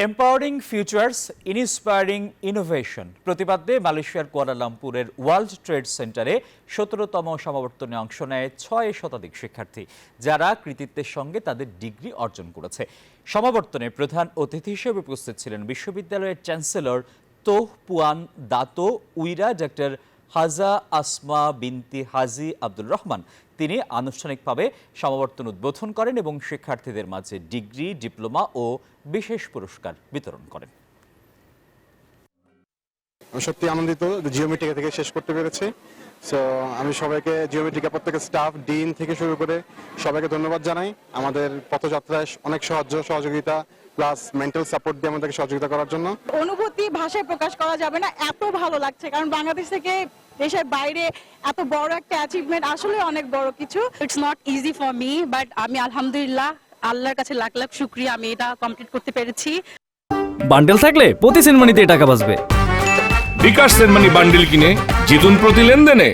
Empowering futures inspiring innovation প্রতিপাদ্যে মালয়েশিয়ার কুয়ালালামপুরের world trade সেন্টারে ১৭তম সমাবর্তনে অংশ নেয় ৬ শতাধিক শিক্ষার্থী, যারা কৃতিত্বের সঙ্গে তাদের ডিগ্রি অর্জন করেছে। সমাবর্তনে প্রধান অতিথি হিসেবে উপস্থিত ছিলেন বিশ্ববিদ্যালয়ের চ্যান্সেলর তোহ পুয়ান দাতো উইরা ডক্টর হাজা আসমা বিনতি হাজি আব্দুর রহমান। তিনি আনুষ্ঠানিকভাবে সমাবর্তন উদ্বোধন করেন এবং শিক্ষার্থীদের মাঝে ডিগ্রি, ডিপ্লোমা ও বিশেষ পুরস্কার বিতরণ করেন। আমি সত্যি আনন্দিত জিওমেট্রিকা থেকে শেষ করতে পেরেছি। সো আমি সবাইকে জিওমেট্রিকা প্রত্যেকের স্টাফ, ডিন থেকে শুরু করে সবাইকে ধন্যবাদ জানাই। আমাদের পথযাত্রায় অনেক সহযোগিতা প্লাস মেন্টাল সাপোর্ট দিয়ে আমাদেরকে সহযোগিতা করার জন্য। অনুভূতি ভাষায় প্রকাশ করা যাবে না, এত ভালো লাগছে। কারণ বাংলাদেশ থেকে দেশের বাইরে এত বড় একটা অ্যাচিভমেন্ট আসলে অনেক বড় কিছু। It's not easy for me, but আমি আলহামদুলিল্লাহ আল্লাহর কাছে লাখ লাখ শুকরিয়া, আমি এটা কমপ্লিট করতে পেরেছি। বান্ডেল থাকলে প্রতি সেনমানিতে টাকা বাঁচবে। বিকাশ সেনমানি বান্ডিল কিনে জিতুন প্রতি লেনদেনে।